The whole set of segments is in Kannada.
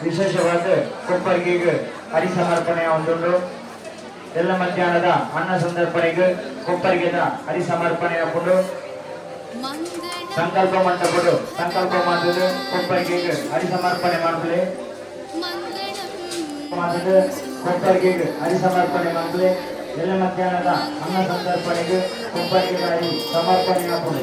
ವಿಶೇಷವಾದ ಕೊಪ್ಪರಿಗೆ ಹರಿಸಮರ್ಪಣೆ ಉಂಟು. ಎಲ್ಲ ಮಧ್ಯಾಹ್ನದ ಅನ್ನ ಸಂದರ್ಪಣೆಗೆ ಕೊಪ್ಪರಿಗೆದ ಹರಿಸಮರ್ಪಣೆ ಹಾಕೊಂಡು ಸಂಕಲ್ಪ ಮಂಟಪಡು ಸಂಕಲ್ಪ ಮಾಡಿದ್ರೆ ಕೊಪ್ಪರಿಗೆ ಹರಿಸಮರ್ಪಣೆ ಮಾಡಿದ್ರೆ ಕೊಪ್ಪರಿಗೆ ಹರಿಸಮರ್ಪಣೆ ಮಾಡಿದ್ರೆ ಎಲ್ಲ ಮಧ್ಯಾಹ್ನದ ಅನ್ನ ಸಂದರ್ಪಣೆಗೆ ಕೊಪ್ಪರಿಗೆ ಹರಿ ಸಮರ್ಪಣೆ ಹಾಕೊಂಡು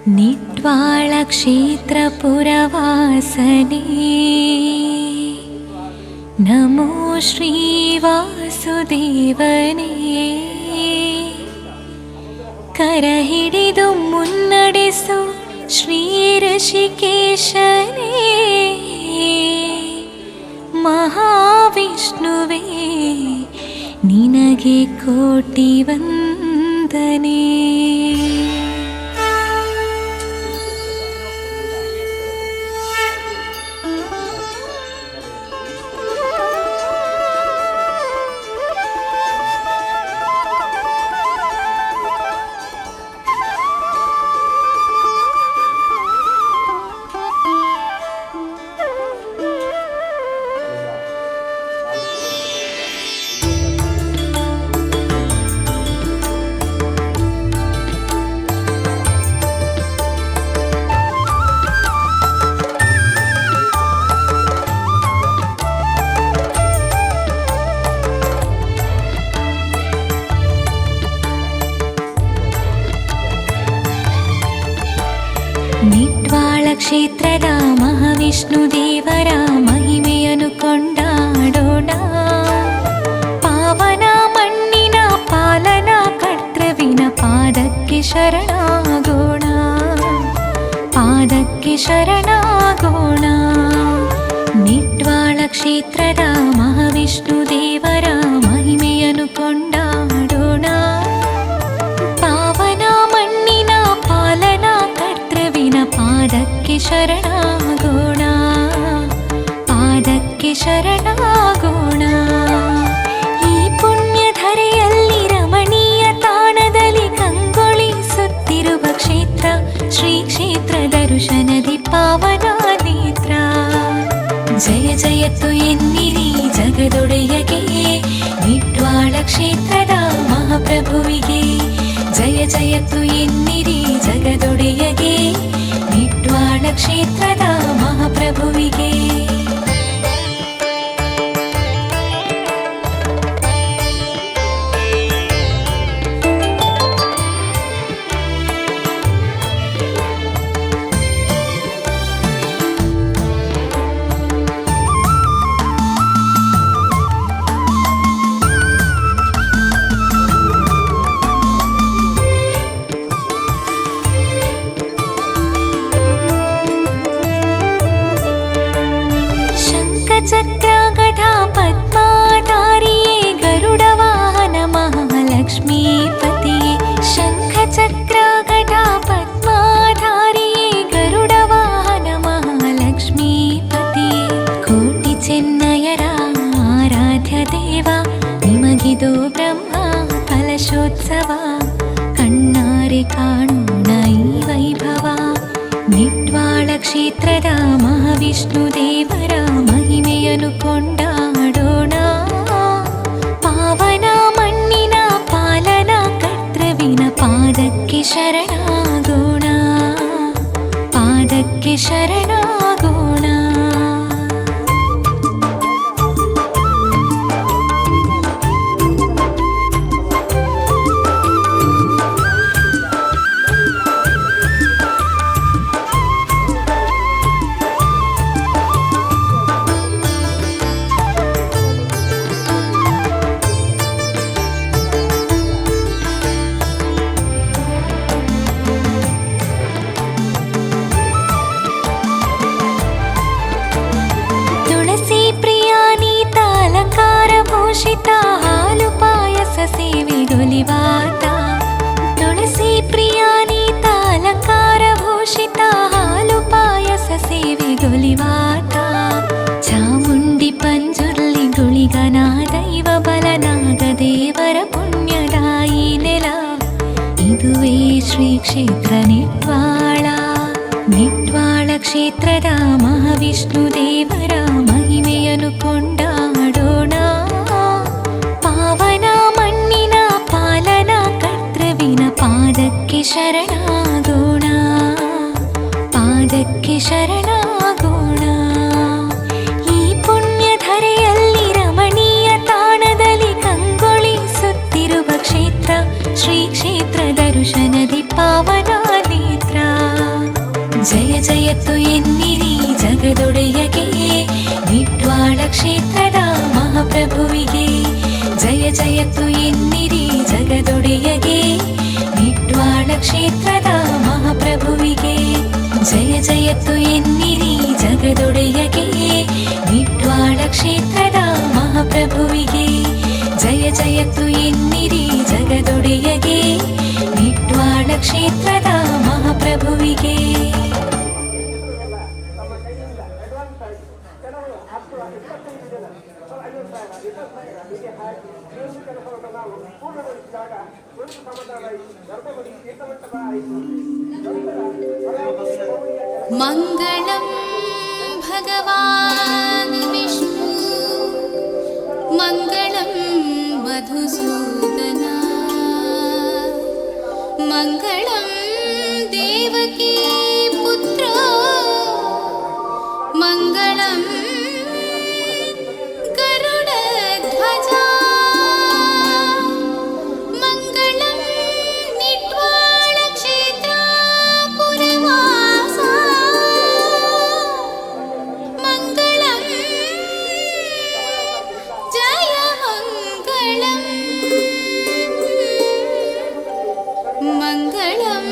ನಿಟ್ವಾಳ ಕ್ಷೇತ್ರ ಪುರವಾಸನೆ ನಮೋ ಶ್ರೀ ವಾಸುದೇವನೇ. ಕರ ಹಿಡಿದು ಮುನ್ನಡೆಸು ಶ್ರೀ ಋಷಿಕೇಶನೇ, ಮಹಾವಿಷ್ಣುವೇ ನಿನಗೆ ಕೋಟಿ ವಂದನೆ. ನಿಟ್ವಾಳ ಕ್ಷೇತ್ರದ ಮಹಾವಿಷ್ಣು ದೇವರ ಮಹಿಮೆಯನ್ನು ಕೊಂಡಾಡೋಣ. ಪಾವನ ಮಣ್ಣಿನ ಪಾಲನ ಕರ್ತೃವಿನ ಪಾದಕ್ಕೆ ಶರಣಾಗೋಣ, ಪಾದಕ್ಕೆ ಶರಣಾಗೋಣ. ನಿಟ್ವಾಳ ಕ್ಷೇತ್ರದ ಮಹಾವಿಷ್ಣು ದೇವರ ಮಹಿಮೆಯನ್ನು ಕೊಂಡಾಡೋಣ. ಪಾವನ ಮಣ್ಣಿನ ಪಾಲನ ಕರ್ತೃವಿನ ಪಾದಕ್ಕೆ ಶರಣಾಗೋಣ, ಪಾದಕ್ಕೆ ಶರಣಾಗೋಣ. ಈ ಪುಣ್ಯಧರೆಯಲ್ಲಿ ರಮಣೀಯ ತಾಣದಲ್ಲಿ ಕಂಗೊಳಿಸುತ್ತಿರುವ ಕ್ಷೇತ್ರ ಶ್ರೀ ಕ್ಷೇತ್ರ ದರ್ಶನದಿ ಪಾವನ ನೇತ್ರ. ಜಯ ಜಯತು ಎನ್ನಿರಿ ಜಗದೊಡೆಯಗೆ, ನಿಟ್ವಾಳ ಕ್ಷೇತ್ರದ ಮಹಾಪ್ರಭುವಿಗೆ. ಜಯ ಜಯತು ಎನ್ನಿರಿ ಜಗದೊಡೆಯಗೆ, ನಿಟ್ವಾಳ ಕ್ಷೇತ್ರದ ಮಹಾಪ್ರಭುವಿಗೆ. ಚಕ್ರ ಗಢ ಪದ್ಮಾಧಾರಿಯೇ ಗರುಡ ವಾಹನ ಮಹಾಲಕ್ಷ್ಮೀಪತಿಯೇ. ಶಂಖ ಚಕ್ರ ಗಢ ಪದ್ಮಾಧಾರಿಯೇ ಗರುಡ ವಾಹನ ಮಹಾಲಕ್ಷ್ಮೀಪತಿಯೇ. ಕೋಟಿ ಚೆನ್ನಯರ ಆರಾಧ್ಯ ದೇವ, ನಿಮಗಿದು ಬ್ರಹ್ಮ ಕಲಶೋತ್ಸವ. ಕಣ್ಣಾರೆ ಕಾಣೋಣ ಈ ವೈಭವ. ನಿಟ್ವಾಳ ಕ್ಷೇತ್ರದ ಮಹಾವಿಷ್ಣು ದೇವರ ಮಹಿಮೆಯನ್ನು ಕೊಂಡಾಡೋಣ. ಪಾವನ ಮಣ್ಣಿನ ಪಾಲನ ಕರ್ತೃವಿನ ಪಾದಕ್ಕೆ ಶರಣಾಗೋಣ, ಪಾದಕ್ಕೆ ಶರಣಾಗೋಣ. ಹಾಲು ಪಾಯಸ ಸೇವೆಗೊಲಿವಾತ. ತುಳಸಿ ಪ್ರಿಯಾನೀತ ಅಲಂಕಾರ ಭೂಷಿತ ಹಾಲು ಪಾಯಸ ಸೇವೆಗೊಲಿವಾತ. ಚಾಮುಂಡಿ ಪಂಜುರ್ಲಿ ಗುಳಿಗನ ದೈವ ಬಲನಾಗ ದೇವರ ಪುಣ್ಯದಾಯಿ ನೆಲ. ಇದುವೇ ಶ್ರೀ ಕ್ಷೇತ್ರ ನಿಟ್ವಾಳ. ನಿಟ್ವಾಳ ಕ್ಷೇತ್ರದ ಮಹಾವಿಷ್ಣು ದೇವರ ಮಹಿಮೆಯನ್ನು ಕೊಂಡಾಡೋಣ. ಪಾವನ ಮಣ್ಣಿನ ಪಾಲನ ಕರ್ತೃವಿನ ಪಾದಕ್ಕೆ ಶರಣಾಗೋಣ, ಪಾದಕ್ಕೆ ಶರಣಾಗೋಣ. ಈ ಪುಣ್ಯಧರೆಯಲ್ಲಿ ರಮಣೀಯ ತಾಣದಲ್ಲಿ ಕಂಗೊಳಿಸುತ್ತಿರುವ ಕ್ಷೇತ್ರ ಶ್ರೀ ಕ್ಷೇತ್ರ ದರ್ಶನದಿ ಪಾವನ ನೇತ್ರ. ಜಯ ಜಯತ್ತು ಎನ್ನಿರಿ ಜಗದೊಡೆಯಗೆ ನಿಟ್ವಾಳ ಕ್ಷೇತ್ರದ ಮಹಾಪ್ರಭುವಿಗೆ ಜಯ ಜಯತ್ತು ಎನ್ನಿರಿ ಜಗದೊಡೆಯಗೆ ನಿಟ್ವಾಳ ಕ್ಷೇತ್ರದ ಮಹಾಪ್ರಭುವಿಗೆ ಜಯ ಜಯತ್ತು ಎನ್ನಿರಿ ಜಗದೊಡೆಯಗೆ ನಿಟ್ವಾಳ ಕ್ಷೇತ್ರದ ಮಹಾಪ್ರಭುವಿಗೆ ಜಯ ಜಯತ್ತು ಎನ್ನಿರಿ ಜಗದೊಡೆಯಗೆ ನಿಟ್ವಾಳ ಕ್ಷೇತ್ರದ ಮಹಾಪ್ರಭುವಿಗೆ ಮಂಗಳಂ ಭಗವಾನ್ ವಿಷ್ಣು ಮಂಗಳಂ ಮಧುಸೂದನ ಮಂಗಳಂ ದೇವಕೀ ಪುತ್ರ ಮಂಗಳಂ ಗರುಡಧ್ವಜ ಮಂಗಳಂ ನಿಟ್ವಾಳ ಕ್ಷೇತ್ರ ಪುರವಾಸ ಮಂಗಳಂ ಜಯ ಮಂಗಳಂ ಮಂಗಳಂ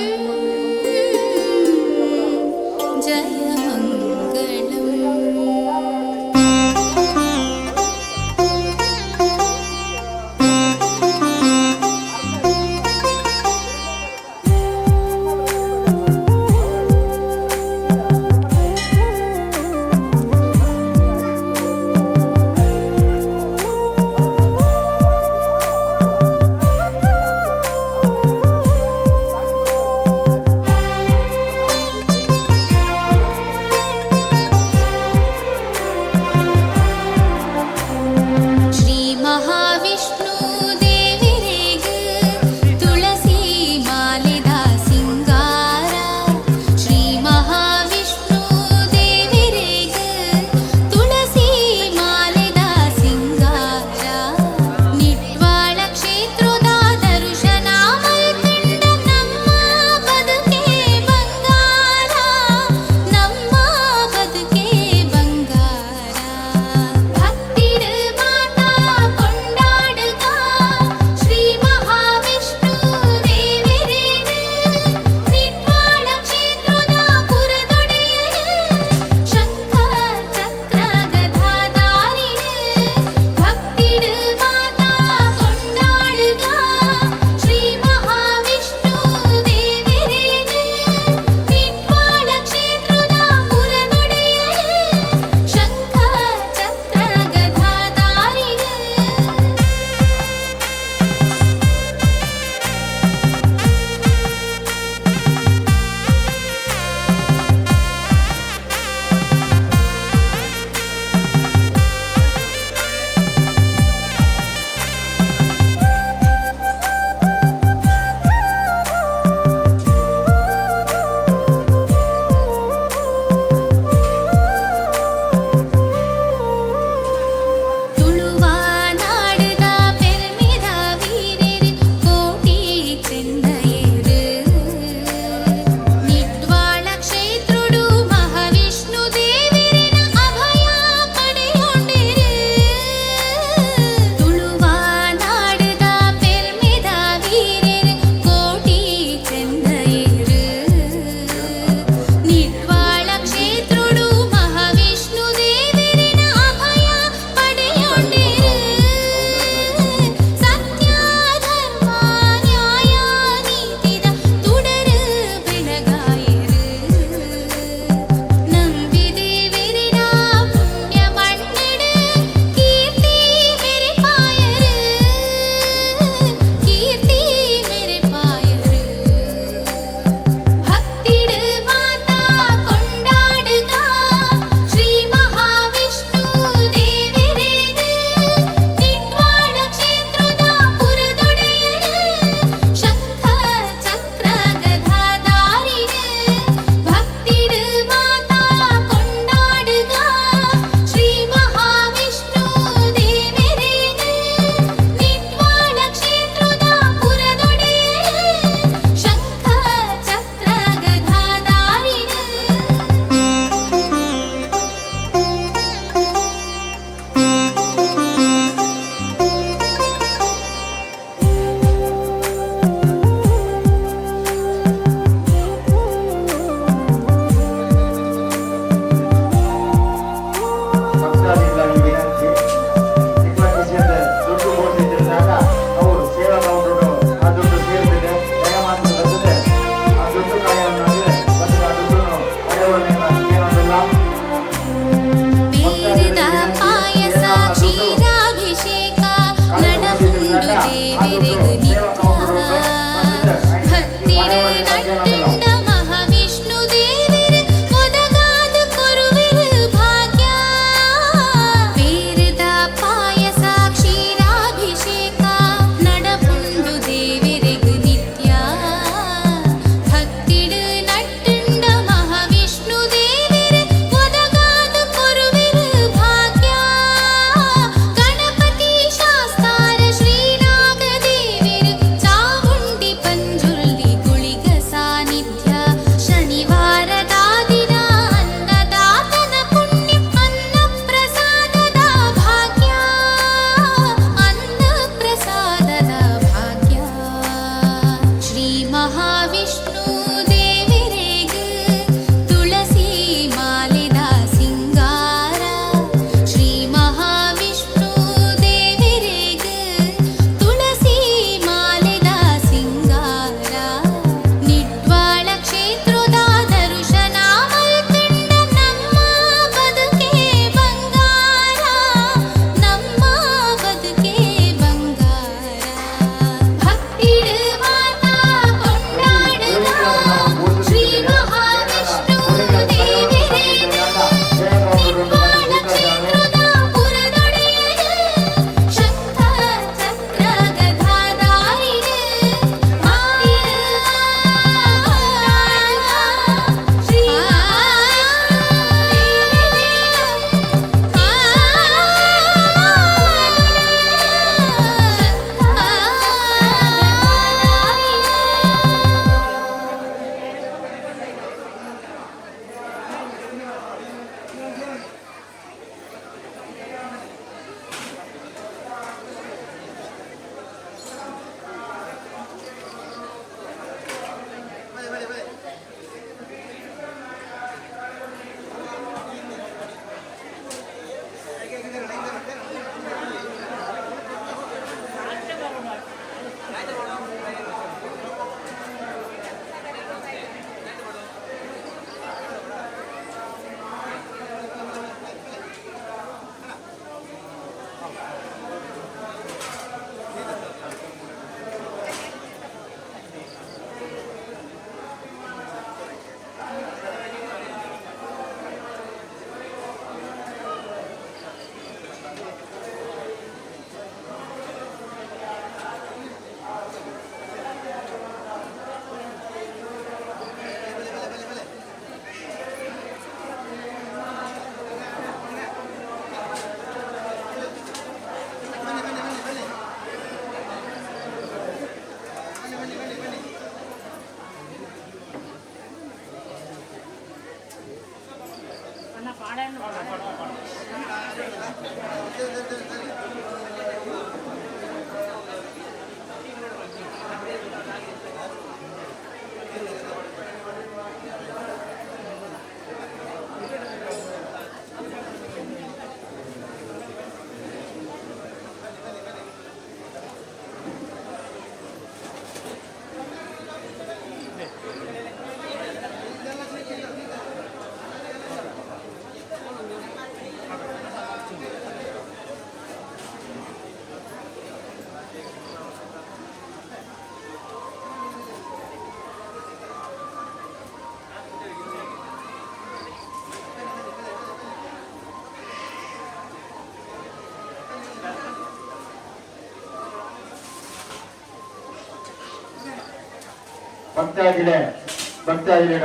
ಭಕ್ತಾದಿಗಳ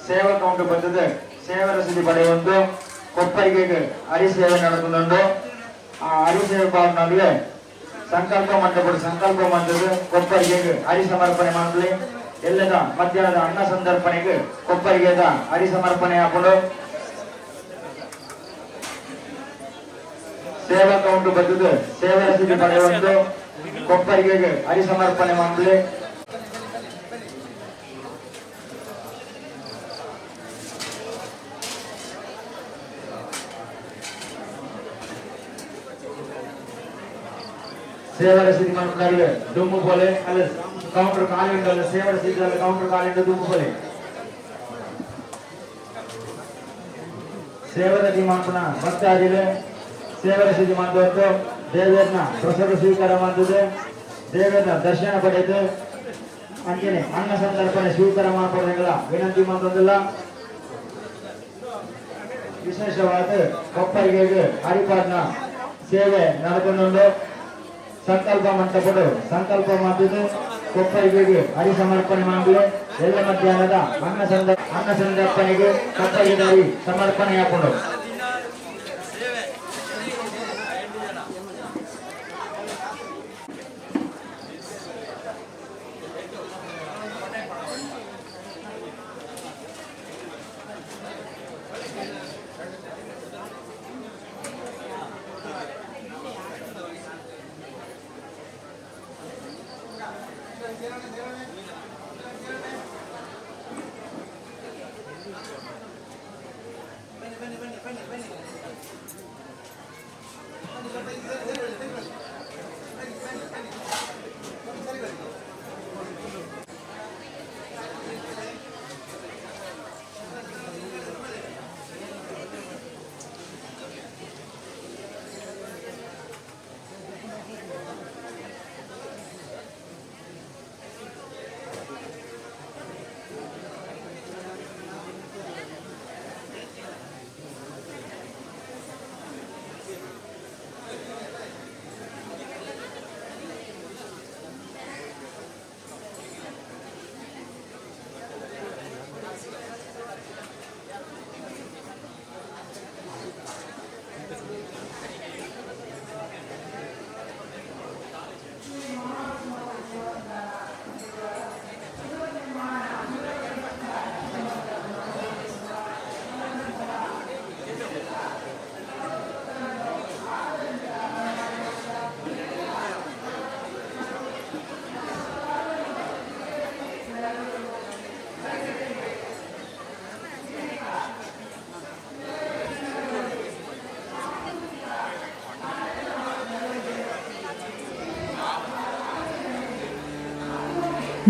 ಸೇವಾ ಕೌಂಟರ್ ಬಂದದ್ದು ಸೇವಾ ರಸೀದಿ ಪಡೆಯುವುದು ಕೊಪ್ಪರಿಗೆ ಹರಿಸೇವೆ ನಡೆದುಕೊಂಡು ಆ ಹರಿಸೇವೆ ಪಾಲನೆಗೆ ಸಂಕಲ್ಪ ಮಂಟಪದ ಕೊಪ್ಪರಿಗೆ ಹರಿ ಸಮರ್ಪಣೆ ಮಾಡಲಿ. ಎಲ್ಲದ ಮಧ್ಯಾಹ್ನದ ಅನ್ನ ಸಂದರ್ಪಣೆಗೆ ಕೊಪ್ಪರಿಗೆ ಹರಿ ಸಮರ್ಪಣೆ ಹಾಕೊಂಡು ಸೇವಾ ಕೌಂಟರ್ ಬಂದದ್ದು ಸೇವಾ ರಸೀದಿ ಪಡೆಯುವುದು ಕೊಪ್ಪರಿಗೆ ಹರಿ ಸಮರ್ಪಣೆ ಮಾಡಲಿ. ಸೇವಾ ರಸೀದಿ ಮಾಡ್ಕೊಂಡಾಗಲೇ ದುಮ್ಮು ಬೋಲೆ ಅಲ್ಲ ಕೌಂಟರ್ ಕಾಲಿಂದ ಅಲ್ಲ ಸೇವಾ ರಸೀದಿ ಅಲ್ಲ ಕೌಂಟರ್ ಕಾಲಿಂದ ದುಮ್ಮು ಬೋಲೆ ಸೇವಾ ರಸೀದಿ ಮಾಡ್ಕೊಂಡ ಭಕ್ತಾದಿಗಳು ಸೇವಾ ರಸೀದಿ ಮಾಡುವತ್ತು ದೇವರನ್ನ ಪ್ರಸಾದ ಸ್ವೀಕಾರ ಮಾಡಿದೆ ದೇವರನ್ನ ದರ್ಶನ ಪಡೆದು ಅಂಜನೆ ಅನ್ನ ಸಂದರ್ಪಣೆ ಸ್ವೀಕಾರ ಮಾಡಿಕೊಳ್ಳೋದಿಲ್ಲ ವಿನಂತಿ ಮಾಡೋದಿಲ್ಲ. ವಿಶೇಷವಾದ ಕೊಪ್ಪರಿಗೆ ಹರಿಪಾದನ ಸೇವೆ ನಡೆದುಕೊಂಡು ಸಂಕಲ್ಪ ಮಂಟಪಡು ಸಂಕಲ್ಪ ಮಾಡಿದ್ದು ಕೊಪ್ಪರಿಗೆ ಹರಿ ಸಮರ್ಪಣೆ ಮಾಡಲಿ. ಎಲ್ಲ ಮಧ್ಯಾಹ್ನದ ಅನ್ನ ಸಂದರ್ಪಣೆಗೆ ಕೊಪ್ಪರಿಗೆ ಹರಿ ಸಮರ್ಪಣೆ ಹಾಕೊಂಡು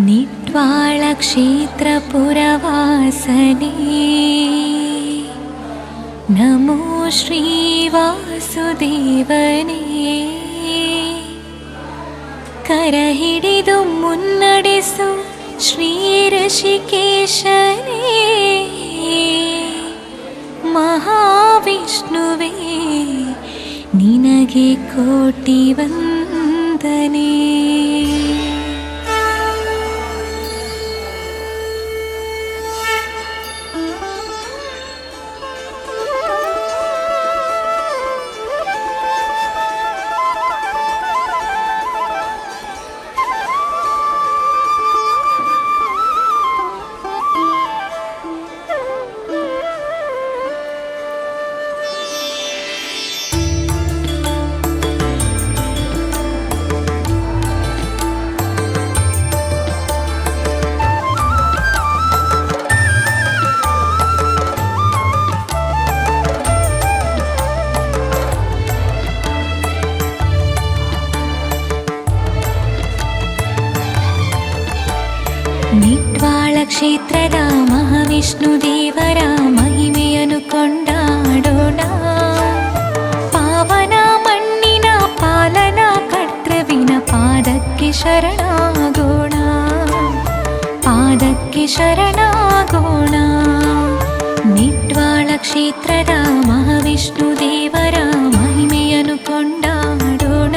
निट्वाळ क्षेत्रपुरवासने नमो श्रीवासुदेवने करहिडिदु मुन्नडेसु श्री ऋषिकेशने महाविष्णुवे निनगे कोटि वन्दने। ಕ್ಷೇತ್ರದ ಮಹಾವಿಷ್ಣು ದೇವರ ಮಹಿಮೆಯನ್ನು ಕೊಂಡಾಡೋಣ. ಪಾವನ ಮಣ್ಣಿನ ಪಾಲನ ಕರ್ತೃವಿನ ಪಾದಕ್ಕೆ ಶರಣಾಗೋಣ, ಪಾದಕ್ಕೆ ಶರಣಾಗೋಣ. ನಿಟ್ವಾಳ ಕ್ಷೇತ್ರದ ಮಹಾವಿಷ್ಣು ದೇವರ ಮಹಿಮೆಯನ್ನು ಕೊಂಡಾಡೋಣ.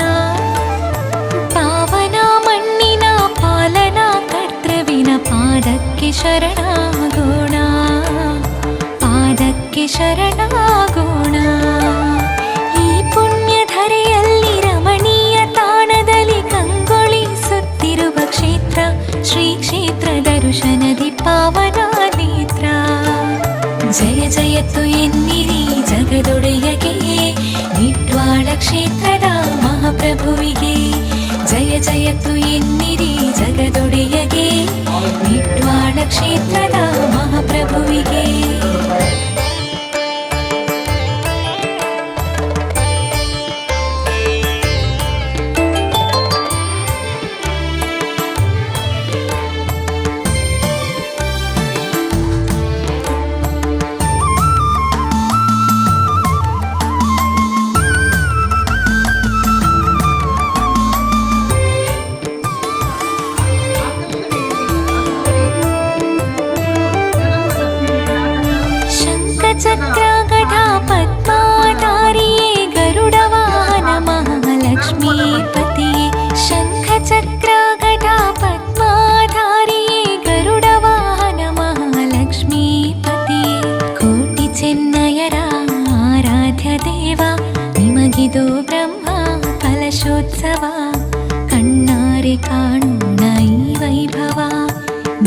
ಪಾವನ ಮಣ್ಣಿನ ಪಾಲನ ಕರ್ತೃವಿನ ಪಾದಕ್ಕೆ ಶರಣಾಗೋಣ, ಪಾದಕ್ಕೆ ಶರಣಾಗೋಣ. ಈ ಪುಣ್ಯಧರೆಯಲ್ಲಿ ರಮಣೀಯ ತಾಣದಲ್ಲಿ ಕಂಗೊಳಿಸುತ್ತಿರುವ ಕ್ಷೇತ್ರ ಶ್ರೀ ಕ್ಷೇತ್ರ ದರ್ಶನದಿ ಪಾವನ ನೇತ್ರ. ಜಯ ಜಯತು ಎನ್ನಿರಿ ಜಗದೊಡೆಯಗೆ, ನಿಟ್ವಾಳ ಕ್ಷೇತ್ರದ ಮಹಾಪ್ರಭುವಿಗೆ. ಜಯ ಜಯತು ಎನ್ನಿರಿ ಜಗದೊಡೆಯಗೆ, ನಿಟ್ವಾಳ ಕ್ಷೇತ್ರದ ಮಹಾಪ್ರಭುವಿಗೆ. ಚಕ್ರ ಗದಾ ಪದ್ಮಾಧಾರಿಯೇ ಗರುಡವಾಹನ ಮಹಾಲಕ್ಷ್ಮೀಪತಿಯೇ. ಶಂಖ ಚಕ್ರ ಗದಾ ಪದ್ಮಾಧಾರಿಯೇ ಗರುಡವಾಹನ ಮಹಾಲಕ್ಷ್ಮೀಪತಿಯೇ. ಕೋಟಿ ಚೆನ್ನಯರ ಆರಾಧ್ಯ ದೇವ, ನಿಮಗಿದು ಬ್ರಹ್ಮ ಕಲಶೋತ್ಸವ. ಕಣ್ಣಾರೆ ಕಾಣೋಣ ಈ ವೈಭವ.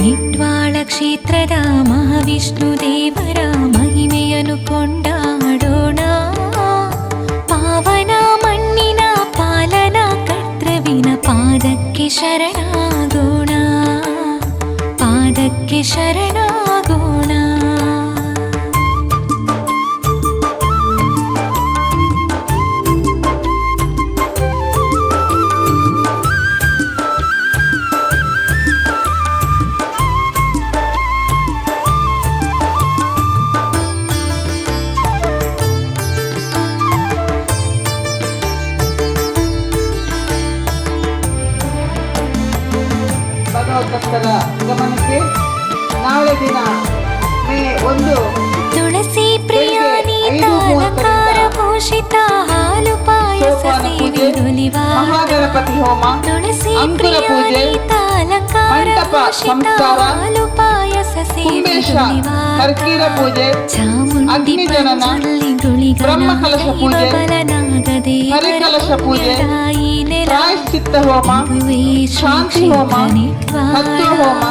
ನಿಟ್ವಾಳ ಕ್ಷೇತ್ರದ ಮಹಾವಿಷ್ಣು ದೇವರ ಮಹಿಮೆಯನ್ನು ಕೊಂಡಾಡೋಣ. ಪಾವನ ಮಣ್ಣಿನ ಪಾಲನ ಕರ್ತೃವಿನ ಪಾದಕ್ಕೆ ಶರಣಾಗೋಣ, ಪಾದಕ್ಕೆ ಶರಣಾಗೋಣ. ಭಕ್ತರ ಗಮನಕ್ಕೆ, ನಾಳೆ ದಿನ ಮೇ 1 ತುಳಸಿ ಪ್ರಿಯಾನಿ ತಾಲಕಾರ ಭೂಷಿತ ಹಾಲು ಪಾಯಸ ಸೇವೆಯೊಲಿವ. ಮಹಾಗಣಪತಿ ಹೋಮ, ತುಳಸಿ ಅಂಕುರ ಪೂಜೆ, ಪ್ರಿಯಾನಿ ತಾಲಕಾರ ಮಂಟಪ ಭೂಷಿತ ಸಂಸ್ಕಾರ, ಹಾಲು ಪಾಯಸ ಕುಂಬೇಶ, ಸೇವೆಯೊಲಿವ. ಕರ್ಕೀರ ಪೂಜೆ, ಚಾಮುಂಡಿ ಅಗ್ನಿ ಜನನ, ಪಂಚಲ್ಲಿ ಗುಳಿಗನ ಬ್ರಹ್ಮಕಲಶ ಪೂಜೆ, ಬಲನಾಗದೇವರ ಹರಿಕಲಶ ಪೂಜೆ, ತಾಯಿ ನೆಲ. ಪ್ರಾಯಶ್ಚಿತ್ತ ಹೋಮ, ಇದುವೇ ಶಾಂತಿ ಹೋಮ, ಸತ್ಯ ಹೋಮ,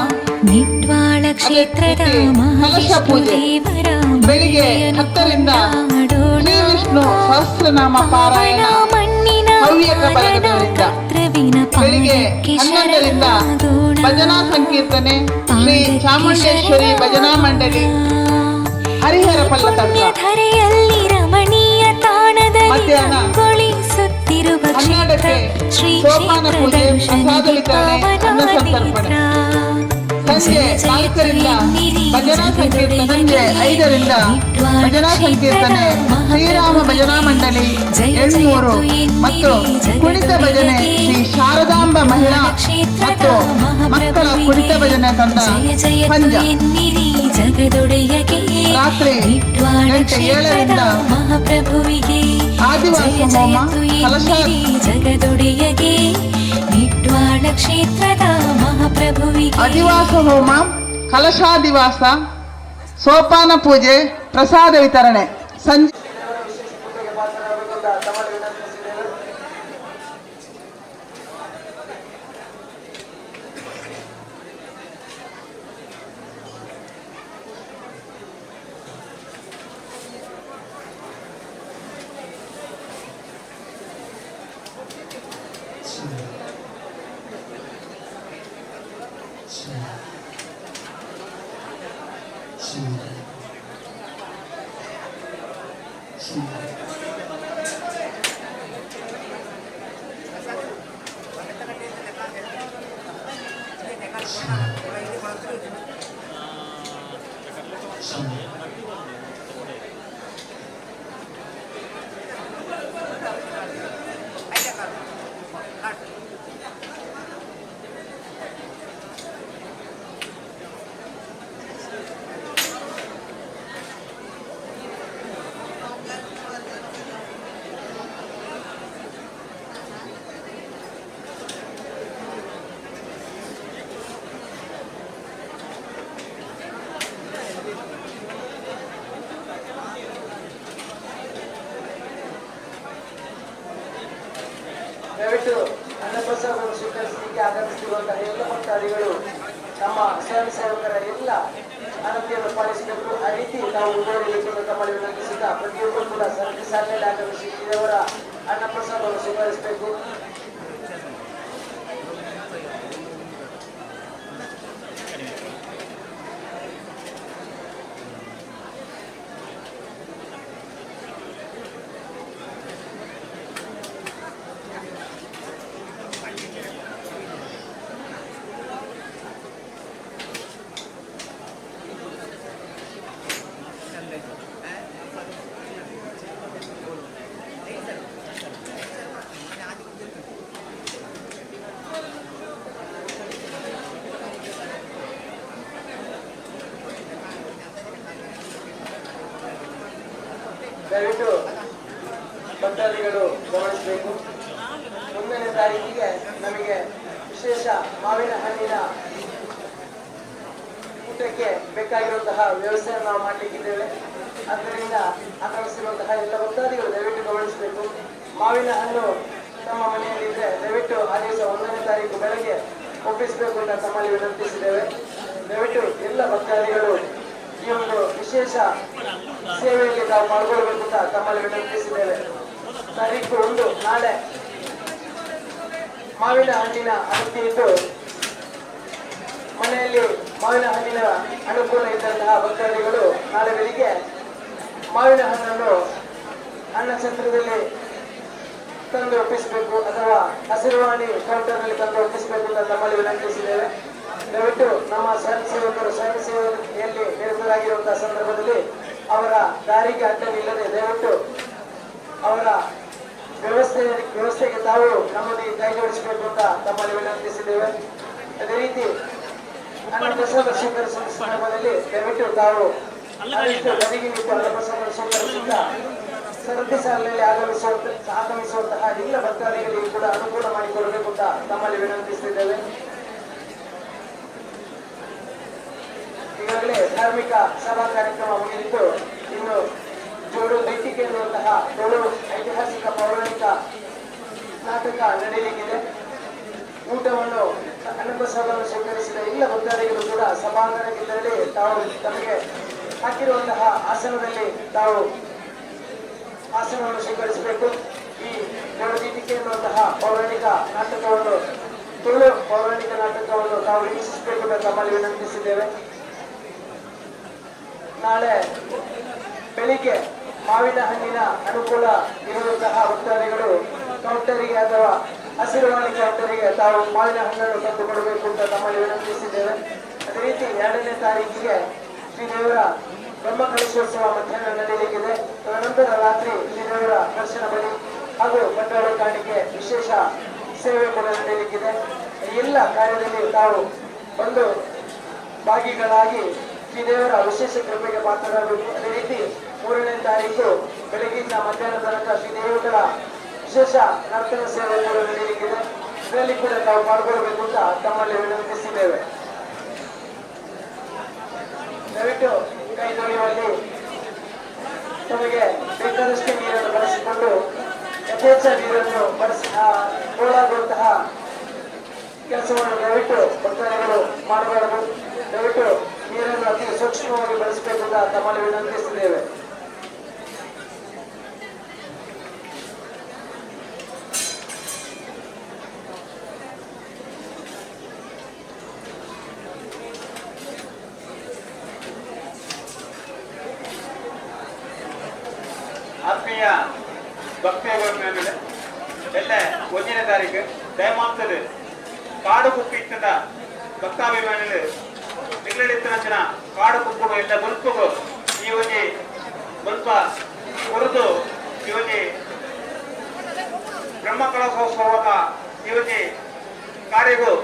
ನಿಟ್ವಾಳ ಕ್ಷೇತ್ರದ ಕಲಶ ಪೂಜೆ. ಬೆಳಿಗ್ಗೆ 10ರಿಂದ ಶ್ರೀ ವಿಷ್ಣು ಸಹಸ್ರನಾಮ ಪಾರಾಯಣ ಹವ್ಯಕ ಬರಗದಿಂದ. ಬೆಳಿಗ್ಗೆ 11ರಿಂದ ಭಜನಾ ಸಂಕೀರ್ತನೆ ಶ್ರೀ ಚಾಮುಂಡೇಶ್ವರಿ ಭಜನಾ ಮಂಡಳಿ ಹರಿಹರ ಪಲ್ಲತರ್ಕ. ಮಧ್ಯಾಹ್ನ 12ಕ್ಕೆ ಸೋಪಾನ ಪೂಜೆ, ಪ್ರಸಾದ ವಿತರಣೆ, ಅನ್ನ ಸಂತರ್ಪಣೆ. ಸಂಜೆ 4ರಿಂದ ಭಜನಾ ಸಂಕೀರ್ತನೆ, ಸಂಜೆ 5ರಿಂದ ಭಜನಾ ಸಂಕೀರ್ತನೆ ಶ್ರೀರಾಮ ಭಜನಾ ಮಂಡಳಿ ಎಣ್ಣೂರು ಮತ್ತು ಕುಣಿತ ಭಜನೆ ಶ್ರೀ ಶಾರದಾಂಬ ಮಹಿಳಾ ಮತ್ತು ಮಕ್ಕಳ ಕುಣಿತ ಭಜನೆ ತಂಡ ಪಂಜ. ರಾತ್ರಿ ಗಂಟೆ 7ರಿಂದ ಆದಿವಾಸ ಹೋಮ ಕಲಶ. ಆದಿವಾಸ ಹೋಮ, ಕಲಶಾದಿವಾಸ, ಸೋಪಾನ ಪೂಜೆ, ಪ್ರಸಾದ ವಿತರಣೆ ಸಂಜೆ. ದಯವಿಟ್ಟು ಅನ್ನಪ್ರಸಾದವನ್ನು ಸ್ವೀಕರಿಸಲಿಕ್ಕೆ ಆಗಮಿಸುತ್ತಿರುವಂತಹ ಎಲ್ಲ ಭಕ್ತಾದಿಗಳು ನಮ್ಮ ಸ್ವಯಂ ಸೇವಕರ ಎಲ್ಲ ಅನುಮತಿಯನ್ನು ಪಾಲಿಸಬೇಕು. ಆ ರೀತಿ ನಾವು ಮುಂದುವರಿಯಬೇಕು ತಮ್ಮಲ್ಲಿ ವಿನಂತಿಸುತ್ತಾ ಪ್ರತಿಯೊಬ್ಬರು ಕೂಡ ಸರತಿ ಸಾಲಿನಲ್ಲಿ ಆಗಮಿಸಿ ದೇವರ ಅನ್ನಪ್ರಸಾದವನ್ನು ಸ್ವೀಕರಿಸಬೇಕು. ದಯವಿಟ್ಟು ಭಕ್ತಾದಿಗಳು ಗಮನಿಸಬೇಕು. 1ನೇ ತಾರೀಕಿಗೆ ನಮಗೆ ವಿಶೇಷ ಮಾವಿನ ಹಣ್ಣಿನ ಊಟಕ್ಕೆ ಬೇಕಾಗಿರುವಂತಹ ವ್ಯವಸ್ಥೆಯನ್ನು ನಾವು ಮಾಡಲಿಕ್ಕಿದ್ದೇವೆ. ಆದ್ದರಿಂದ ಆಗಮಿಸಿರುವಂತಹ ಎಲ್ಲ ಭಕ್ತಾದಿಗಳು ದಯವಿಟ್ಟು ಗಮನಿಸಬೇಕು. ಮಾವಿನ ಹಣ್ಣು ನಮ್ಮ ಮನೆಯಲ್ಲಿದ್ದರೆ ದಯವಿಟ್ಟು ಆ ದಿವಸ 1ನೇ ತಾರೀಕು ಬೆಳಗ್ಗೆ ಒಪ್ಪಿಸಬೇಕು ಅಂತ ತಮ್ಮಲ್ಲಿ ವಿನಂತಿಸಿದ್ದೇವೆ. ದಯವಿಟ್ಟು ಎಲ್ಲ ಭಕ್ತಾದಿಗಳು ಈ ಒಂದು ವಿಶೇಷ ಸೇವೆಯಲ್ಲಿ ನಾವು ಪಾಲ್ಗೊಳ್ಳಬೇಕು ಅಂತ ತಮ್ಮಲ್ಲಿ ವಿನಂತಿಸಿದ್ದೇವೆ. ತಾರೀಕು 1 ನಾಳೆ ಮಾವಿನ ಹಣ್ಣಿನ ಅಗತ್ಯ ಇದ್ದು ಮನೆಯಲ್ಲಿ ಮಾವಿನ ಹಣ್ಣಿನ ಅನುಕೂಲ ಇದ್ದಂತಹ ಭಕ್ತಾದಿಗಳು ನಾಳೆ ಬೆಳಿಗ್ಗೆ ಮಾವಿನ ಹಣ್ಣನ್ನು ಅನ್ನ ಛತ್ರದಲ್ಲಿ ತಂದು ಒಪ್ಪಿಸಬೇಕು ಅಥವಾ ಹಸಿರುವಾಣಿ ಕೌಂಟರ್ನಲ್ಲಿ ತಂದು ಒಪ್ಪಿಸಬೇಕು ಅಂತ ತಮ್ಮಲ್ಲಿ ವಿನಂತಿಸಿದ್ದೇವೆ. ದಯವಿಟ್ಟು ನಮ್ಮ ಸ್ವಯಂ ಸೇವಕರು ಸ್ವಯಂ ಸೇವೆಯಲ್ಲಿ ನಿರತರಾಗಿರುವಂತಹ ಸಂದರ್ಭದಲ್ಲಿ ಅವರ ದಾರಿಗೆ ಅಡ್ಡವಿಲ್ಲದೆ ದಯವಿಟ್ಟು ಅವರ ವ್ಯವಸ್ಥೆಗೆ ತಾವು ನಮ್ಮೊಂದಿಗೆ ಕೈ ಜೋಡಿಸಬೇಕು ಅಂತ ತಮ್ಮಲ್ಲಿ ವಿನಂತಿಸಿದ್ದೇವೆ. ಅದೇ ರೀತಿ ಅನ್ನಪ್ರಸಾದ ಸ್ವೀಕರಿಸುವ ಸಂದರ್ಭದಲ್ಲಿ ದಯವಿಟ್ಟು ತಾವು ಬದಿಗೆ ನಿಂತು ಅನ್ನಪ್ರಸಾದ ಸ್ವೀಕರಿಸುತ್ತಾ ಸರತಿ ಸಾಲಿನಲ್ಲಿ ಆಗಮಿಸುವಂತಹ ಎಲ್ಲ ಭಕ್ತಾದಿಗಳಿಗೆ ಕೂಡ ಅನುಕೂಲ ಮಾಡಿಕೊಡಬೇಕು ಅಂತ ತಮ್ಮಲ್ಲಿ ವಿನಂತಿಸಿದ್ದೇವೆ. ಈಗಾಗಲೇ ಧಾರ್ಮಿಕ ಸಭಾ ಕಾರ್ಯಕ್ರಮ ಮುಗಿದಿದ್ದು ಇನ್ನು ಜೋಡು ದೀಟಿಕೆ ಎನ್ನುವಂತಹ ತುಳು ಐತಿಹಾಸಿಕ ಪೌರಾಣಿಕ ನಾಟಕ ನಡೆಯಲಿಕ್ಕಿದೆ. ಊಟವನ್ನು ಅನ್ನಪ್ರಸಾದವನ್ನು ಸ್ವೀಕರಿಸಿದ ಎಲ್ಲ ಭಕ್ತಾದಿಗಳು ಕೂಡ ಸಭಾಂಗಣಕ್ಕೆ ತೆರಳಿ ತಾವು ತಮಗೆ ಹಾಕಿರುವಂತಹ ಆಸನದಲ್ಲಿ ತಾವು ಆಸನವನ್ನು ಸ್ವೀಕರಿಸಬೇಕು. ಈ ಜೋಡು ದೀಟಿಕೆ ಎನ್ನುವಂತಹ ಪೌರಾಣಿಕ ನಾಟಕವನ್ನು ತುಳು ಪೌರಾಣಿಕ ನಾಟಕವನ್ನು ತಾವು ವೀಕ್ಷಿಸಬೇಕು ಅಂತ ತಮ್ಮಲ್ಲಿ ವಿನಂತಿಸಿದ್ದೇವೆ. ನಾಳೆ ಬೆಳಿಗ್ಗೆ ಮಾವಿನ ಹಣ್ಣಿನ ಅನುಕೂಲ ಇರುವಂತಹ ಭಕ್ತಾದಿಗಳು ಕೌಂಟರಿಗೆ ಅಥವಾ ಹಸಿರುವಾಣಿ ಕೌಂಟರಿಗೆ ತಾವು ಮಾವಿನ ಹಣ್ಣನ್ನು ತಂದುಕೊಡಬೇಕು ಅಂತ ತಮ್ಮಲ್ಲಿ ವಿನಂತಿಸಿದ್ದೇವೆ. ಅದೇ ರೀತಿ 2ನೇ ತಾರೀಕಿಗೆ ಶ್ರೀದೇವರ ಬ್ರಹ್ಮಕಲಶೋತ್ಸವ ಮಧ್ಯಾಹ್ನ ನಡೆಯಲಿಕ್ಕಿದೆ. ತದನಂತರ ರಾತ್ರಿ ಶ್ರೀದೇವರ ದರ್ಶನ ಬಳಿ ಹಾಗೂ ಬಂಡವಾಳ ಕಾಣಿಕೆ ವಿಶೇಷ ಸೇವೆ ಕೂಡ ನಡೆಯಲಿಕ್ಕಿದೆ. ಎಲ್ಲ ಕಾರ್ಯದಲ್ಲಿ ತಾವು ಒಂದು ಭಾಗಿಗಳಾಗಿ ಶ್ರೀದೇವರ ವಿಶೇಷ ಕೃಪೆಗೆ ಪಾತ್ರರಾಗಬೇಕು. ಅದೇ ರೀತಿ 3ನೇ ತಾರೀಕು ಬೆಳಗಿನ ಮಧ್ಯಾಹ್ನ ತನಕ ಶ್ರೀದೇವರ ವಿಶೇಷ ನರ್ತನ ಸೇವೆ ಕೂಡ ನಡೆಯಲಿಕ್ಕಿದೆ. ಇದರಲ್ಲಿ ಕೂಡ ತಾವು ಪಾಲ್ಗೊಳ್ಳಬೇಕು ಅಂತ ತಮ್ಮಲ್ಲಿ ವಿನಂತಿಸಿದ್ದೇವೆ. ದಯವಿಟ್ಟು ಕೈ ತೊಳೆಯುವಲ್ಲಿ ತಮಗೆ ಬೇಕಾದಷ್ಟು ನೀರನ್ನು ಬಳಸಿಕೊಂಡು ಯಥೇಚ್ಛ ನೀರನ್ನು ಗೋಳಾಗುವಂತಹ ಕೆಲಸವನ್ನು ದಯವಿಟ್ಟು ಭಕ್ತಾದಿಗಳು ಮಾಡಬಾರದು. ದಯವಿಟ್ಟು ನೀರನ್ನು ಅತಿ ಸೂಕ್ಷ್ಮವಾಗಿ ಬಳಸಬೇಕು ಅಂತ ತಮ್ಮಲ್ಲಿ ವಿನಂತಿಸಿದ್ದೇವೆ. ಆತ್ಮೀಯ ಭಕ್ತಿಯ ಎಲ್ಲ 1ನೇ ತಾರೀಕು ದಯಮಾಡ್ತದೆ ಕಾಡು ಕುಪ್ಪು ಇತ್ತದ ಭಕ್ತಾಭಿಮಾನಿಗಳು ನಿಗಳಡಿತ್ತನ ಕಾಡು ಕುಪ್ಪು ಎಲ್ಲ ಮುಲ್ಪು ಸ್ವಲ್ಪ ಕುರಿತು ಇವನಿಗೆ ಬ್ರಹ್ಮಕಲಶೋತ್ಸವದ ಇವನಿಗೆ ಕಾರ್ಯಗಳು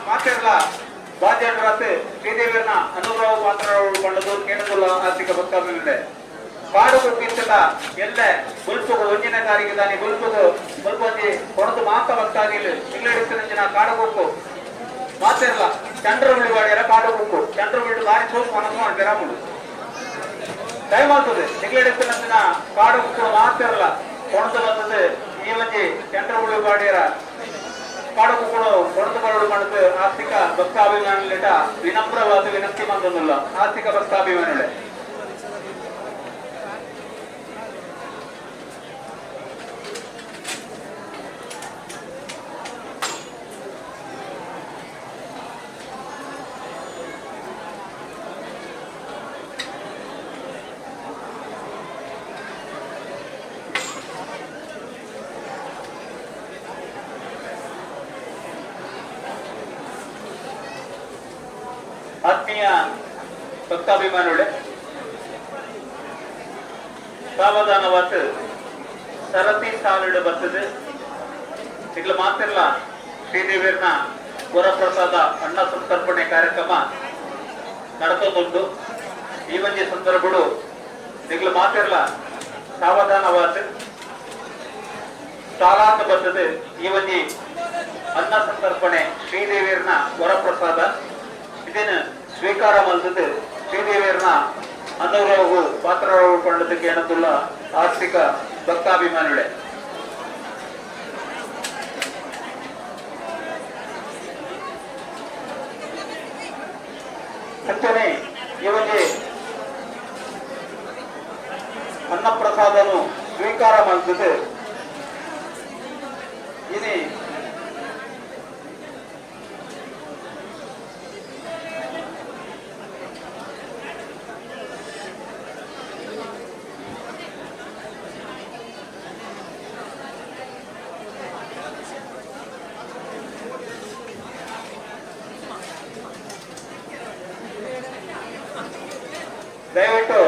ಮಾತಿರಲ್ಲ ಬಾಧ್ಯರಾತ್ ಶ್ರೀದೇವಿಯನ್ನ ಅನುಭವ ಮಾತ್ರ ಉಳ್ಕೊಂಡದು ಕೇಳದುಲ್ಲ ಆರ್ಥಿಕ ಭಕ್ತಾಭಿಮಿದೆ ಕಾಡು ಕುಪ್ಪಿಂತದ ಎಲ್ಲ ಗುಲ್ಪುಗು ಒಂದನೇ ತಾರೀಕು ದಾನಿ ಗುಲ್ಪುಗು ಗುಲ್ಪಂದಿ ಕೊಡದು ಮಾತ ಭಕ್ತಾಗಿಲ್ಲ ಇಂಗ್ಲಿಡಿಸಿನ ಕಾಡು ಕುಕ್ಕು ಮಾತಿರಲ್ಲ ಚಂದ್ರ ಬಿಳಿವಾಡಿಯರ ಕಾಡು ಕುಕ್ಕು ಚಂದ್ರ ಬಿಳಿ ಬಾರಿ ಸೋಸು ಮನಸ್ಸು ಗ್ರಾಮಗಳು ದಯಮಾಡ್ತದೆ ಇಂಗ್ಲಿಡಿಸಿನ ಕಾಡು ಕುಕ್ಕು ಮಾತಿರಲ್ಲ ಕೊಣದು ಬಂದದ್ದು ಈ ಮಂದಿ ಚಂದ್ರ ಬಿಳಿವಾಡಿಯರ ಕಾಡು ಕುಕ್ಕಳು ಕೊಣದುಗಳು ಮಾಡಿದ ಆರ್ಥಿಕ ಭಕ್ತಾಭಿಮಾನಿಲಿಟ ವಿನಮ್ರವಾದ ವಿನಂತಿ ಬಂದೊಂದಿಲ್ಲ ಆರ್ಥಿಕ ಭಕ್ತಾಭಿಮಾನಿಗಳೇ ಆತ್ಮೀಯ ಭಕ್ತಾಭಿಮಾನಿಗಳೇ ಸಾವಧಾನವಾದ ಸರತಿ ಸಾಲಿಡು ಬರ್ತದೆ ಈಗಲೂ ಮಾತಿರಲ್ಲ ಶ್ರೀದೇವಿಯರ್ನ ವರಪ್ರಸಾದ ಅನ್ನ ಸಂತರ್ಪಣೆ ಕಾರ್ಯಕ್ರಮ ನಡೆಸೋದುಂಟು ಈ ಒಂದೇ ಸಂದರ್ಭಗಳು ಈಗಲೂ ಮಾತಿರಲ್ಲ ಸಾವಧಾನವಾದ ಸಾಲಾಂತ ಬರ್ತದೆ ಈ ಒಂದೇ ಅನ್ನ ಸಂತರ್ಪಣೆ ಶ್ರೀದೇವಿಯರ್ನ ವರಪ್ರಸಾದ ಇದನ್ನು ಸ್ವೀಕಾರ ಮಾಡಿದ ಶ್ರೀದೇವಿಯರನ್ನ ಅನ್ನವರಾಗು ಪಾತ್ರಕೊಂಡದಕ್ಕೆ ಏನಂತಲ್ಲ ಆರ್ಥಿಕ ಭಕ್ತಾಭಿಮಾನಿಗಳೇ ಅಂಚನೆ ಇವನಿಗೆ ಅನ್ನಪ್ರಸಾದನು ಸ್ವೀಕಾರ ಮಾಡಿದ ಇನಿ ದಯವಿಟ್ಟು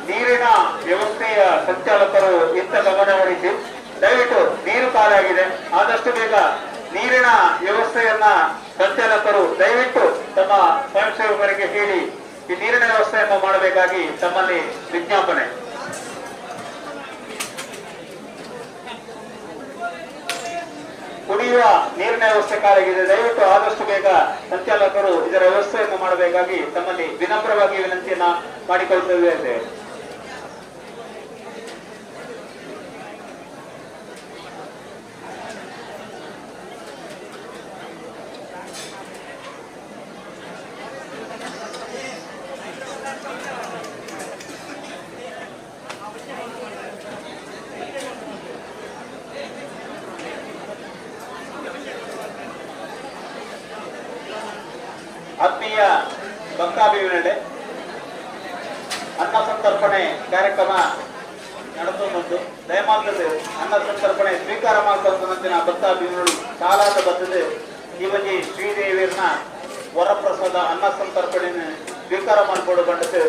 ನೀರಿನ ವ್ಯವಸ್ಥೆಯ ಸಂಚಾಲಕರು ಇಂಥ ಗಮನಹರಿಸಿ ದಯವಿಟ್ಟು ನೀರು ಖಾಲಿಯಾಗಿದೆ ಆದಷ್ಟು ಬೇಗ ನೀರಿನ ವ್ಯವಸ್ಥೆಯನ್ನ ಸಂಚಾಲಕರು ದಯವಿಟ್ಟು ತಮ್ಮ ಸ್ವಯಂ ಸೇವಕರಿಗೆ ಹೇಳಿ ಈ ನೀರಿನ ವ್ಯವಸ್ಥೆಯನ್ನು ಮಾಡಬೇಕಾಗಿ ತಮ್ಮಲ್ಲಿ ವಿಜ್ಞಾಪನೆ ಕುಡಿಯುವ ನೀರಿನ ವ್ಯವಸ್ಥೆ ಖಾಲಿಯಾಗಿದೆ ದಯವಿಟ್ಟು ಆದಷ್ಟು ಬೇಗ ಸಂಚಾಲಕರು ಇದರ ವ್ಯವಸ್ಥೆಯನ್ನು ಮಾಡಬೇಕಾಗಿ ತಮ್ಮಲ್ಲಿ ವಿನಮ್ರವಾಗಿ ವಿನಂತಿಯನ್ನ ಮಾಡಿಕೊಳ್ಳುತ್ತೇವೆ ಆತ್ಮೀಯ ಭಕ್ತಾಭಿಮಾನಿಗಳೇ ಅನ್ನ ಸಂತರ್ಪಣೆ ಕಾರ್ಯಕ್ರಮ ನಡೆಸೋದು ದಯಮಾಡ್ತದೆ ಅನ್ನ ಸಂತರ್ಪಣೆ ಸ್ವೀಕಾರ ಮಾಡ್ಕೊಂಡಂತಿನ ಭಕ್ತಾಭಿಮಾನಿಗಳು ಸಾಲಾದ ಬರ್ತದೆ ಈ ಬಗ್ಗೆ ಶ್ರೀದೇವಿಯರನ್ನ ವರಪ್ರಸಾದ ಅನ್ನ ಸಂತರ್ಪಣೆಯನ್ನು ಸ್ವೀಕಾರ ಮಾಡಿಕೊಂಡು ಬಂದದ್ದು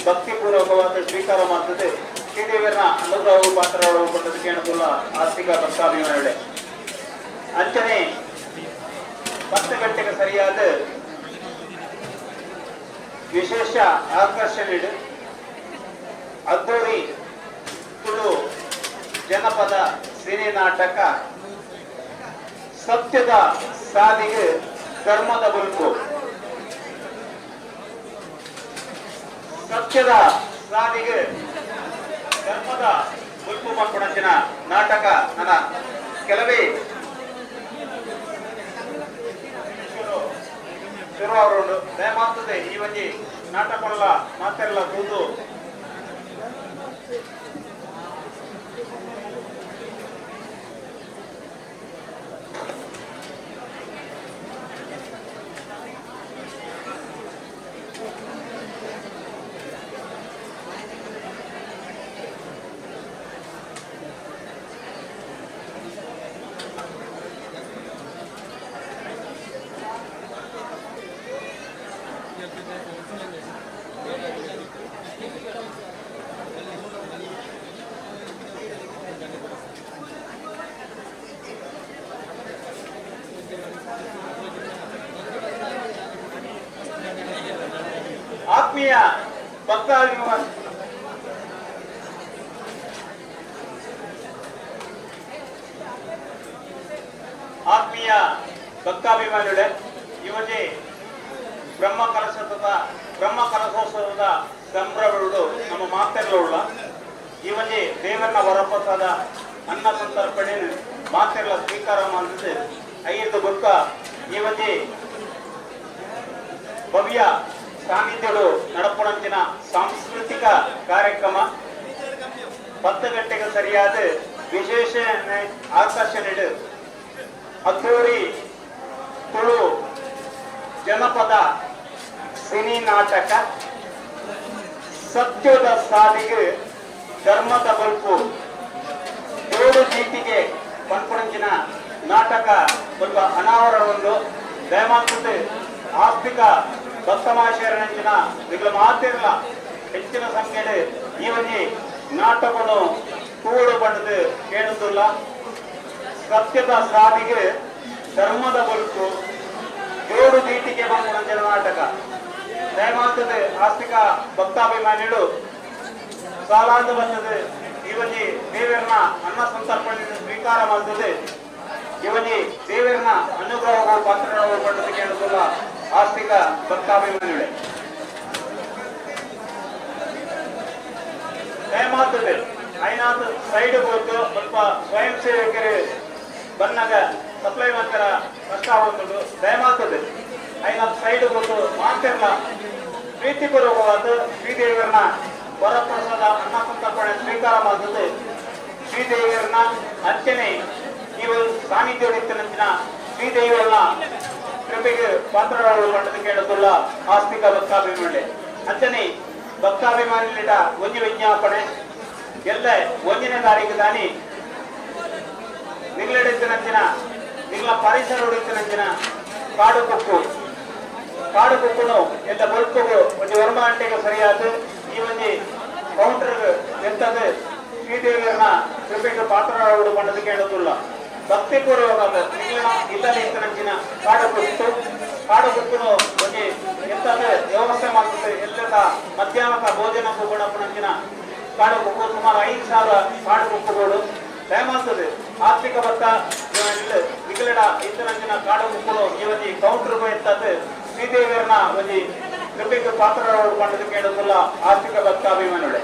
ಭಕ್ತಿಪೂರ್ವಕವಾದ ಸ್ವೀಕಾರ ಮಾಡ್ತದೆ ಶ್ರೀದೇವಿಯರನ್ನ ಅನುಗ್ರಹ ಪಾತ್ರಗೊಂಡದಕ್ಕೆ ಏನಲ್ಲ ಆರ್ಥಿಕ ಭಕ್ತಾಭಿಮಾನಿಗಳೇ ಅಂಚನೆ 10 ಗಂಟೆಗೆ ಸರಿಯಾದ ವಿಶೇಷ ಆಕರ್ಷಣೆ ಅದ್ದೂರಿ ತುಳು ಜನಪದ ಸಿನಿ ನಾಟಕ ಸತ್ಯದ ಸಾದಿಗೆ ಧರ್ಮದ ಬದುಕು ಸತ್ಯದ ಸಾದಿಗೆ ಧರ್ಮದ ಬದುಕು ಮಾಡ್ಕೊಂಡಂಚಿನ ನಾಟಕ ನನ್ನ ಕೆಲವೇ ಶುರು ಅವರು ದಯಮಾಡ್ತದೆ ಈ ಬಗ್ಗೆ ನಾಟಕಲ್ಲ ಮಾತೆಲ್ಲ ಕೂತು ಭಕ್ತಾಭಿಮಾನಿ ಆತ್ಮೀಯ ಭಕ್ತಾಭಿಮಾನಿಗಳೇ, ಇವತ್ತೇ ಬ್ರಹ್ಮ ಕಲಶೋತ್ಸವದ ಸಂಭ್ರಮಗಳು ನಮ್ಮ ಮಾತೆಲ್ಲ ಇವತ್ತೇ ದೇವರನ್ನ ವರಪ್ರಸಾದ ಅನ್ನ ಸಂತರ್ಪಣೆ ಮಾತೆಲ್ಲ ಸ್ವೀಕಾರ ಮಾಡಿದ್ರೆ ಐದು ಬುಕ್ಕ ಇವತ್ತೇ ಭವ್ಯ ಸಾನ್ನಿಧ್ಯಗಳು ನಡಪಣಂಚಿನ ಸಾಂಸ್ಕೃತಿಕ ಕಾರ್ಯಕ್ರಮ 10 ಗಂಟೆಗೆ ಸರಿಯಾದ ವಿಶೇಷ ಆಕರ್ಷಣೆ ಅದ್ದೂರಿ ತುಳು ಜನಪದ ಸಿನಿ ನಾಟಕ ಸತ್ಯದ ಸಾಲಿಗೆ ಧರ್ಮದ ಬಲ್ಪು ಏಳು ಜೀತಿಗೆ ಪಂಪಣಂಚಿನ ನಾಟಕ ಸ್ವಲ್ಪ ಅನಾವರಣಗೊಂಡು ದಯಮಾಡ್ತದೆ ಆಸ್ತಿಕ ಭಕ್ತಮಾಶೇರಣಂಚಿನ ನಿಗಳ ಮಾತಿರಲ್ಲ ಹೆಚ್ಚಿನ ಸಂಖ್ಯೆಯಲ್ಲಿ ಇವನಿ ನಾಟಕವನ್ನು ಕೂಡು ಬಂಡದು ಕೇಳುವುದಿಲ್ಲ. ಸತ್ಯದ ಸಾಲಿಗೆ ಧರ್ಮದ ಬದುಕು ಏಳು ದೀಟಿಗೆ ಪಂಪಣಂಚಿನ ನಾಟಕ ದಯಮಾಡ್ತದೆ ಆಸ್ತಿಕ ಭಕ್ತಾಭಿಮಾನಿಗಳು ಸಾಲಾಂದು ಬಂದது ಇವನಿ ದೇವರನ್ನ ಅನ್ನ ಸಂತರ್ಪಣೆ ಸ್ವೀಕಾರ ಮಾಡ್ತದೆ ಇವನಿ ದೇವರನ್ನ ಅನುಗ್ರಹಗಳು ಪಾತ್ರಗಳು ಪಡೆದು ಕೇಳುವುದಿಲ್ಲ ಆಸ್ತಿಕ ಭಕ್ತಾಭಿಮಾನಿಗಳೇ ದಯಮಾಡ್ತದೆ ಐನಾಥ್ ಸೈಡ್ ಹೋಗ್ತು ಸ್ವಲ್ಪ ಸ್ವಯಂ ಸೇವಕರು ಬಂದಾಗ ಸಪ್ಲೈ ಮಾಡ್ತಾರ ಕಷ್ಟ ಆಗುತ್ತದೆ ದಯಮಾಡ್ತದೆ ಐನಾಥ್ ಸೈಡ್ ಹೋಗ್ತು ಮಾಡ್ತಿರಲ್ಲ ಪ್ರೀತಿಪೂರ್ವಕವಾದ ಶ್ರೀದೇವರನ್ನ ವರಪ್ರಸಾದ ಅನ್ನ ಸಂತರ್ಪಣೆ ಸ್ವೀಕಾರ ಮಾಡ್ತದೆ ಶ್ರೀದೇವಿಯರನ್ನ ಅರ್ಚನೆ ನೀವು ಸಾನ್ನಿಧ್ಯವಡಿತನಂಚಿನ ಶ್ರೀದೇವಿಯರನ್ನ ಕೃಪೆಗೆ ಪಾತ್ರಗಳು ಪಡೆದು ಕೇಳುವುದಿಲ್ಲ ಆಸ್ತಿಕ ಭಕ್ತಾಭಿಮಾನಿ ಅರ್ಚನೆ ಭಕ್ತಾಭಿಮಾನಿಗಳಿಂದ ಒಂಜಿ ವಿಜ್ಞಾಪನೆ ಎಲ್ಲ 1ನೇ ತಾರೀಕು ದಾನಿ ನಿಗ್ಲಡಿತನಂಚಿನ ನಿಗ್ಲ ಪರಿಸರ ಉಡಿತನಂಚಿನ ಕಾಡು ಕುಕ್ಕುನು ಎಲ್ಲ ಬದುಕುಗಳು ಒಂದು 1 ಗಂಟೆಗೆ ಸರಿಯಾದ ಈ ಒಂದು ಕೌಂಟರ್ ಎಂತದ್ದು ಶ್ರೀದೇವಿಯರನ್ನ ಕೃಪೆಗೆ ಪಾತ್ರಗಳು ಪಡೆದು ಕೇಳುವುದಿಲ್ಲ ಭಕ್ತಿಪೂರ್ವಕವಾದ ಇಲ್ಲದಿತ್ತನಂಚಿನ ಕಾಡು ಕುಕ್ಕುನು ಒಂದು ಎಂತದ್ದು ವ್ಯವಸ್ಥೆ ಮಾಡ್ತದೆ ಎಲ್ಲದ ಮಧ್ಯಾಹ್ನದ ಭೋಜನಕ್ಕೂ ಕೂಡ ಪಣಂಚಿನ ಕಾಡು ಕುಕ್ಕು ಸುಮಾರು 5,000 ಕಾಡು ಕುಕ್ಕುಗಳು ದಯಮಾಡ್ತದೆ ಆರ್ಥಿಕ ಭತ್ತ ನಿಗಲಡ ಇತ್ತನಂಚಿನ ಕಾಡು ಕುಕ್ಕುಗಳು ಇವತ್ತಿ ಕೌಂಟರ್ಗೂ ಎಂತದ್ದು ಶ್ರೀದೇವಿಯರನ್ನ ಒಂದು ಕೃಪೆಗೆ ಪಾತ್ರಗಳು ಪಡೆದು ಕೇಳುವುದಿಲ್ಲ ಆರ್ಥಿಕ ಭಕ್ತಾಭಿಮಾನಿಗಳೇ.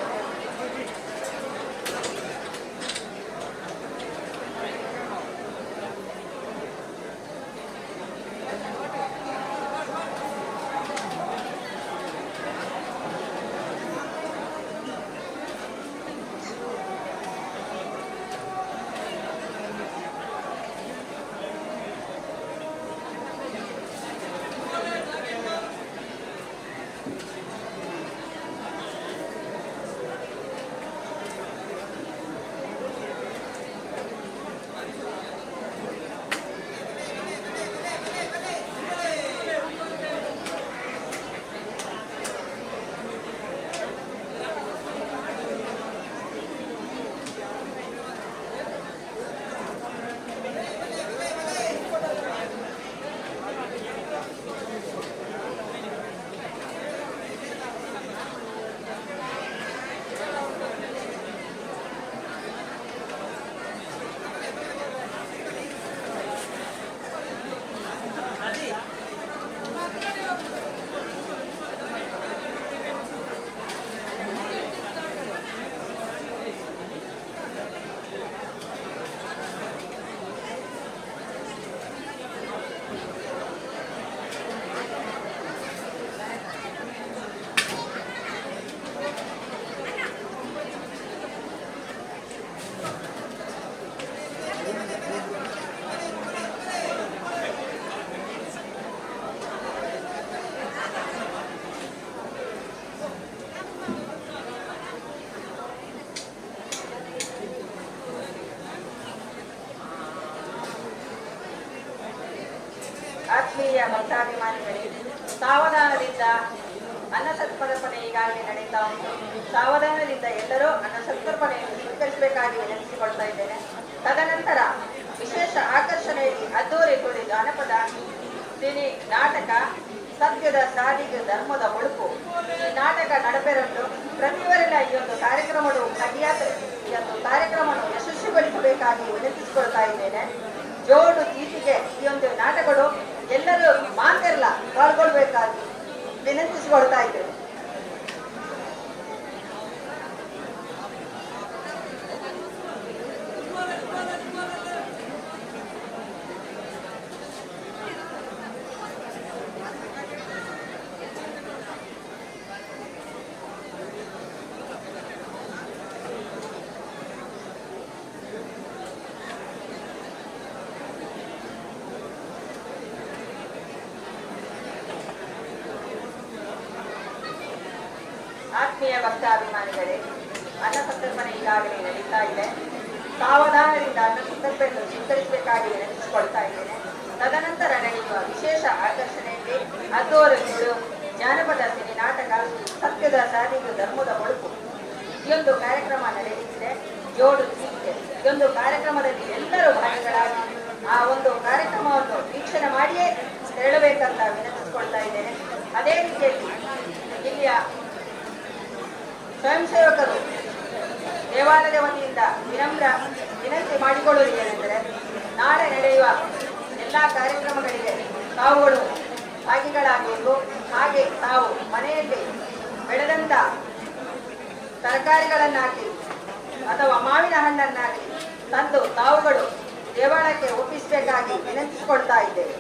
ಆತ್ಮೀಯ ಭಕ್ತಾಭಿಮಾನಿಗಳಿಗೆ ಸಾವಧಾನದಿಂದ ಅನ್ನ ಸತ್ಪರ್ಪಣೆ ಈಗಾಗಲೇ ನಡೀತಾ ಉಂಟು. ಸಾವಧಾನದಿಂದ ಎಲ್ಲರೂ ಅನ್ನ ಸತ್ಪರ್ಪಣೆಯನ್ನು ಸ್ವೀಕರಿಸಬೇಕಾಗಿ ವಿನಂತಿಸಿಕೊಳ್ತಾ ಇದ್ದೇನೆ. ತದನಂತರ ವಿಶೇಷ ಆಕರ್ಷಣೆಯಲ್ಲಿ ಅದ್ದೂರಿ ತುಳಿ ಜಾನಪದ ಸಿನಿ ನಾಟಕ ಸತ್ಯದ ಸಾರಿಗೆ ಧರ್ಮದ ಒಳುಪು ಈ ನಾಟಕ ನಡಪೆರನ್ನು ಪ್ರತಿವರೆಲ್ಲ ಈ ಒಂದು ಕಾರ್ಯಕ್ರಮವು ಈ ಒಂದು ಕಾರ್ಯಕ್ರಮವನ್ನು ಯಶಸ್ವಿಗೊಳಿಸಬೇಕಾಗಿ ವಿನಂತಿಸಿಕೊಳ್ತಾ ಇದ್ದೇನೆ. ಜೋಡು ಗೀತಿಗೆ ಈ ಒಂದು ನಾಟಕಗಳು ಎಲ್ಲರೂ ಮಾತೆಲ್ಲ ಪಾಲ್ಗೊಳ್ಬೇಕಾಗಿ ವಿನಂತಿಸಿಕೊಳ್ತಾ ಇದ್ದೇನೆ. ಆತ್ಮೀಯ ಭಕ್ತಾಭಿಮಾನಿಗಳೇ, ಅನ್ನಸಂತರ್ಪಣೆ ಈಗಾಗಲೇ ನಡೀತಾ ಇದೆ. ಸಾವಧಾನದಿಂದ ಅನ್ನಸಂತರ್ಪಣೆಯನ್ನು ಸ್ವೀಕರಿಸಬೇಕಾಗಿ ವಿನಂತಿಸಿಕೊಳ್ತಾ ಇದ್ದೇನೆ. ತದನಂತರ ನಡೆಯುವ ವಿಶೇಷ ಆಕರ್ಷಣೆಯಲ್ಲಿ ಅದ್ದೂರಿಗಳು ಜಾನಪದ ಸಿನಿ ನಾಟಕ ಸತ್ಯದ ಸಾರಿಗೆ ಧರ್ಮದ ಒಳುಪು ಈ ಒಂದು ಕಾರ್ಯಕ್ರಮ ನಡೆಯುತ್ತಿದೆ. ಜೋಡು ಗೀತೆ ಈ ಒಂದು ಕಾರ್ಯಕ್ರಮದಲ್ಲಿ ಎಲ್ಲರೂ ಭಾಗಿಗಳಾಗಿ ಆ ಒಂದು ಕಾರ್ಯಕ್ರಮವನ್ನು ವೀಕ್ಷಣೆ ಮಾಡಿಯೇ ತೆರಳಬೇಕಂತ ವಿನಂತಿಸಿಕೊಳ್ತಾ ಇದ್ದೇನೆ. ಅದೇ ರೀತಿಯಲ್ಲಿ ಇಲ್ಲಿಯ ಸ್ವಯಂ ಸೇವಕರು ದೇವಾಲಯದ ವತಿಯಿಂದ ವಿನಮ್ರ ವಿನಂತಿ ಮಾಡಿಕೊಳ್ಳುವುದೇನೆಂದರೆ, ನಾಳೆ ನಡೆಯುವ ಎಲ್ಲ ಕಾರ್ಯಕ್ರಮಗಳಿಗೆ ತಾವುಗಳು ಭಾಗಿಗಳಾಗಬೇಕು. ಹಾಗೆ ತಾವು ಮನೆಯಲ್ಲಿ ಬೆಳೆದಂತ ತರಕಾರಿಗಳನ್ನಾಗಲಿ ಅಥವಾ ಮಾವಿನ ಹಣ್ಣನ್ನಾಗಲಿ ತಂದು ತಾವುಗಳು ದೇವಾಲಯಕ್ಕೆ ಒಪ್ಪಿಸಬೇಕಾಗಿ ವಿನಂತಿಸಿಕೊಳ್ತಾ ಇದ್ದೇವೆ.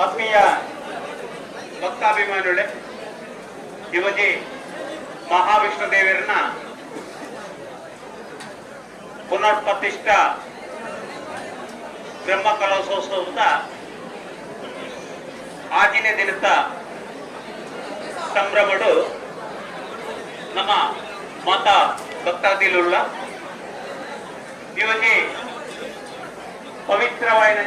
ಆತ್ಮೀಯ ಭಕ್ತಾಭಿಮಾನಿಗಳೇ, ಇವಗೆ ಮಹಾವಿಷ್ಣು ದೇವರನ್ನ ಪುನರ್ಪ್ರತಿಷ್ಠ ಬ್ರಹ್ಮ ಕಲಶೋತ್ಸವದ ಆಜಿನ ದಿನದ ಸಂಭ್ರಮಡು ನಮ್ಮ ಮಾತಾ ಭಕ್ತಾದಿలుள்ள ಇವಕ್ಕೆ ಪವಿತ್ರವಾದ